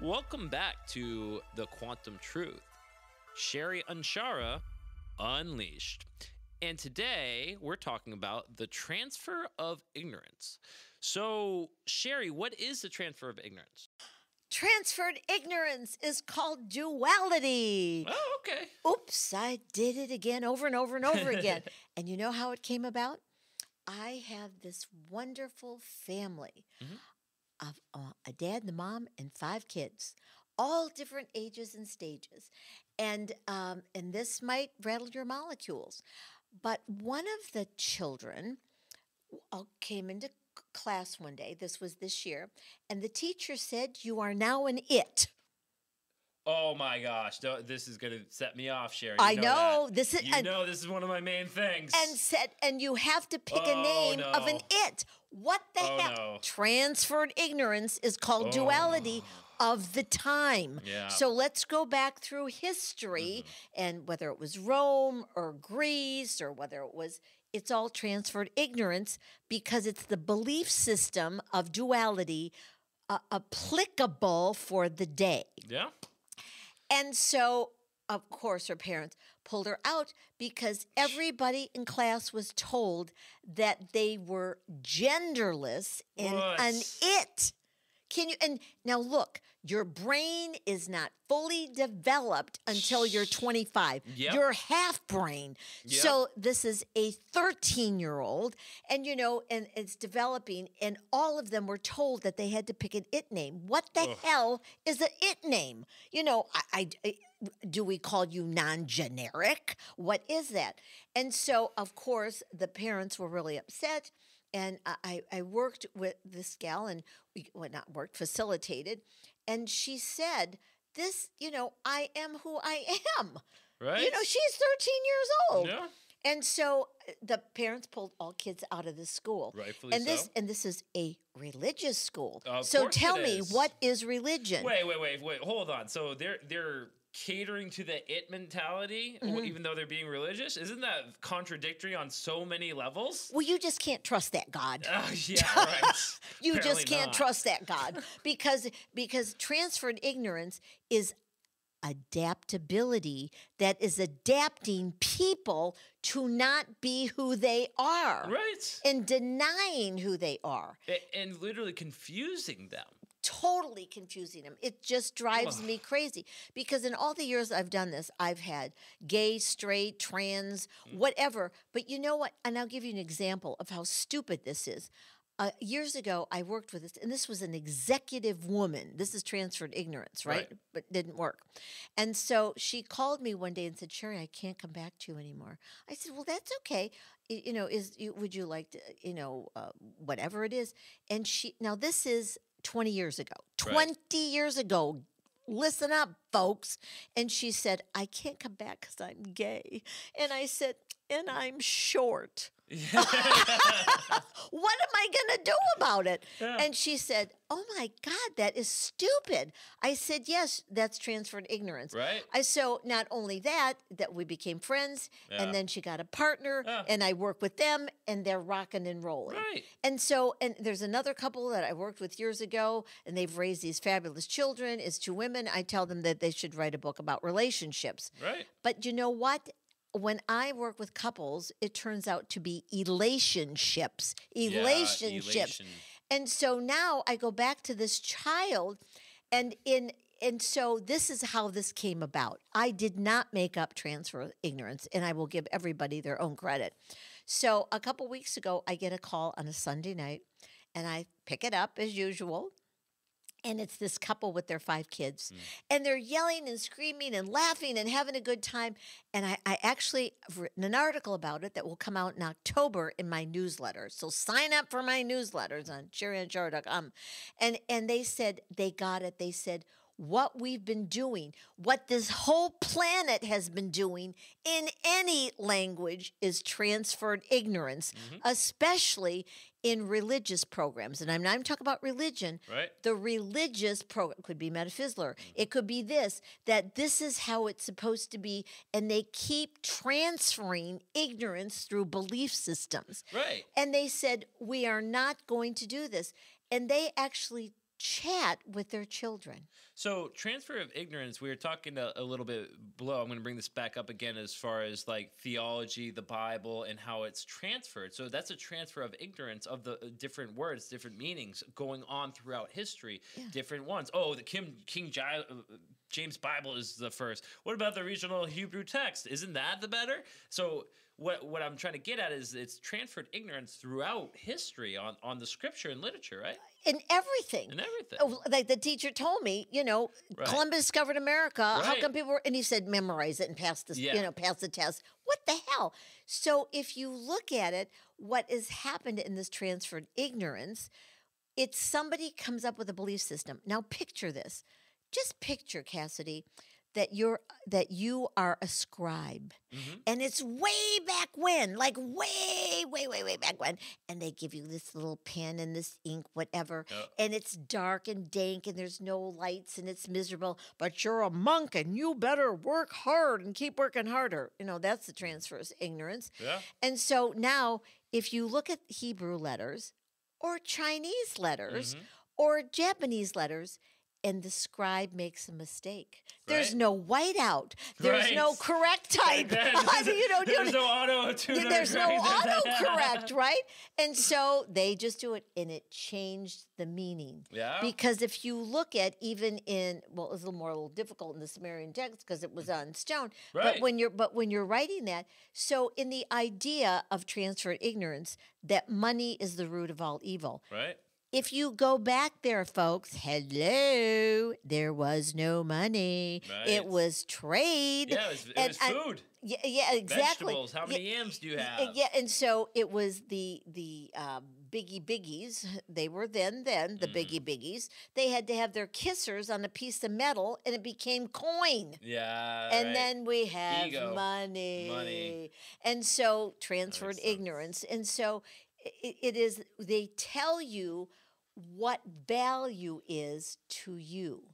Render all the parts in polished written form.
Welcome back to The Quantum Truth. Sherry Anshara Unleashed. And today we're talking about the transfer of ignorance. So, Sherry, what is the transfer of ignorance? Transferred ignorance is called duality. Oh, okay. Oops, I did it again over and over and over again. And you know how it came about? I have this wonderful family of a dad and a mom and 5 kids, all different ages and stages. And this might rattle your molecules. But one of the children came into class one day, this was this year, and the teacher said, "You are now an it." Oh my gosh, this is going to set me off, Sherry. I know. This is this is one of my main things. And you have to pick a name of an it. What the heck? No. Transferred ignorance is called duality of the time. Yeah. So let's go back through history and whether it was Rome or Greece or whether it's all transferred ignorance because it's the belief system of duality applicable for the day. Yeah. And so, of course, her parents pulled her out because everybody in class was told that they were genderless and an it. And now look, your brain is not fully developed until you're 25. Yep. You're half brain. Yep. So this is a 13-year-old and and it's developing and all of them were told that they had to pick an it name. What the hell is an it name? Do we call you non-generic? What is that? And so, of course, the parents were really upset. And I worked with this gal and facilitated. And she said, I am who I am. Right. She's 13 years old. Yeah. And so the parents pulled all kids out of the school. Rightfully so. And this is a religious school. Of so course tell it me, is. what is religion? Wait. Hold on. So they're catering to the it mentality, even though they're being religious? Isn't that contradictory on so many levels? Well, you just can't trust that God. Yeah, right. You Apparently just can't not. trust that God because transferred ignorance is adaptability that is adapting people to not be who they are. Right. And denying who they are. And literally confusing them. Totally confusing them. It just drives me crazy because in all the years I've done this, I've had gay, straight, trans, whatever. But you know what? And I'll give you an example of how stupid this is. Years ago, I worked with this, and this was an executive woman. This is transferred ignorance, right? But it didn't work. And so she called me one day and said, "Sherry, I can't come back to you anymore." I said, "Well, that's okay. Would you like to, whatever it is?" And now this is 20 years ago. 20 years ago. Listen up, folks. And she said, "I can't come back because I'm gay." And I said, "And I'm short." What am I going to do about it? Yeah. And she said, "Oh my God, that is stupid." I said, "Yes, that's transferred ignorance." Right. So not only that we became friends, and then she got a partner, and I work with them, and they're rocking and rolling. Right. And there's another couple that I worked with years ago, and they've raised these fabulous children. It's 2 women. I tell them that they should write a book about relationships. Right. But you know what? When I work with couples, it turns out to be elationships. Elation. And so now I go back to this child, and so this is how this came about. I did not make up transfer ignorance, and I will give everybody their own credit. So a couple weeks ago, I get a call on a Sunday night, and I pick it up as usual. And it's this couple with their 5 kids. And they're yelling and screaming and laughing and having a good time. And I actually have written an article about it that will come out in October in my newsletter. So sign up for my newsletters on SherryAnshara.com. And they said, they got it. They said, what we've been doing, what this whole planet has been doing in any language is transferred ignorance, especially in religious programs. And I'm talking about religion. Right. The religious program could be metaphysical. It could be this is how it's supposed to be. And they keep transferring ignorance through belief systems. Right. And they said, we are not going to do this. And they actually chat with their children. So transfer of ignorance, we were talking a little bit below. I'm going to bring this back up again as far as like theology, the Bible, and how it's transferred. So that's a transfer of ignorance of the different words, different meanings going on throughout history, different ones. Oh, the King James Bible is the first. What about the original Hebrew text? Isn't that the better? So what I'm trying to get at is it's transferred ignorance throughout history on the scripture and literature, right? In everything. Like the teacher told me, Columbus discovered America. Right. How come people were, and he said, memorize it and pass the, pass the test. What the hell? So if you look at it, what has happened in this transferred ignorance, it's somebody comes up with a belief system. Now picture this. Just picture, Cassidy, that you are a scribe, and it's way back when, like way back when, and they give you this little pen and this ink, whatever, and it's dark and dank, and there's no lights, and it's miserable. But you're a monk, and you better work hard and keep working harder. That's the transfer of ignorance. Yeah. And so now, if you look at Hebrew letters, or Chinese letters, or Japanese letters, and the scribe makes a mistake, there's no whiteout. There's no correct type. There's no auto-tuner. There's no autocorrect, right? And so they just do it, and it changed the meaning. Yeah. Because if you look at even in, it was a little difficult in the Sumerian text because it was on stone. Right. But when you're writing that, so in the idea of transferred ignorance, that money is the root of all evil. Right. If you go back there, folks, hello, there was no money. Right. It was trade. Yeah, it was food. Yeah, exactly. Vegetables. How many yams do you have? Yeah, and so it was the biggie biggies. They were then the biggie biggies. They had to have their kissers on a piece of metal, and it became coin. Yeah, and then we have Ego. money. And so transferred ignorance. And so it is, they tell you what value is to you.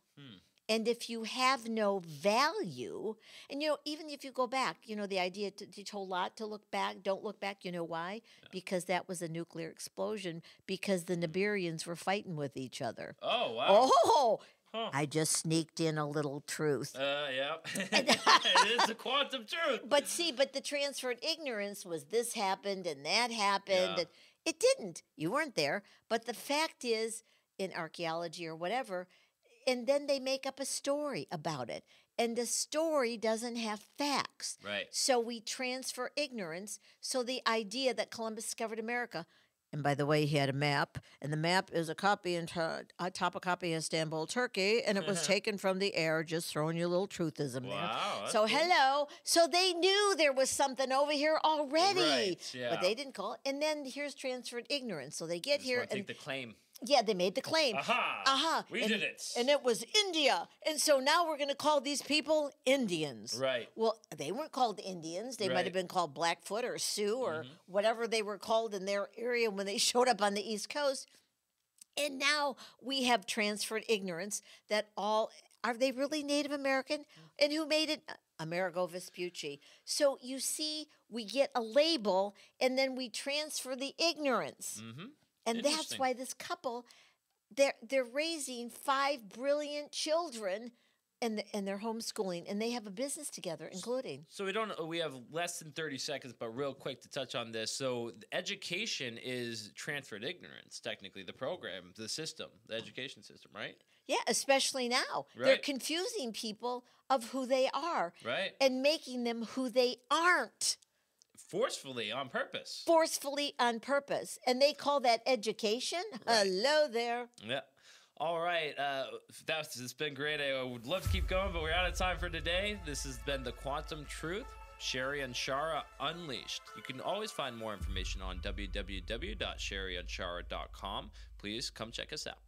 And if you have no value, and even if you go back, the idea to teach a whole lot to look back, don't look back. You know why? Yeah. Because that was a nuclear explosion, because the Nibirians were fighting with each other. Oh, wow. Oh, huh. I just sneaked in a little truth. Yeah. It is the quantum truth. But the transferred ignorance was this happened and that happened. Yeah. And it didn't. You weren't there. But the fact is, in archaeology or whatever, and then they make up a story about it. And the story doesn't have facts. Right. So we transfer ignorance. So the idea that Columbus discovered America, and by the way, he had a map, and the map is a copy top a copy of Istanbul, Turkey, and it was taken from the air, just throwing you a little truthism there. Wow. So hello. So they knew there was something over here already. Right, yeah. But they didn't call it. And then here's transferred ignorance. So they get here and take the claim. Yeah, they made the claim. Aha. We did it. And it was India. And so now we're going to call these people Indians. Right. Well, they weren't called Indians. They might have been called Blackfoot or Sioux or whatever they were called in their area when they showed up on the East Coast. And now we have transferred ignorance that are they really Native American? And who made it? Amerigo Vespucci. So you see, we get a label and then we transfer the ignorance. And that's why this couple, they're raising 5 brilliant children, and they're homeschooling, and they have a business together, including. So we have less than 30 seconds, but real quick to touch on this. So education is transferred ignorance, technically, the program, the system, the education system, right? Yeah, especially now. Right. They're confusing people of who they are. Right. And making them who they aren't. Forcefully on purpose. And they call that education. Right. Hello there. Yeah. All right. It's been great. I would love to keep going, but we're out of time for today. This has been The Quantum Truth, Sherry Anshara Unleashed. You can always find more information on www.sherryanshara.com. Please come check us out.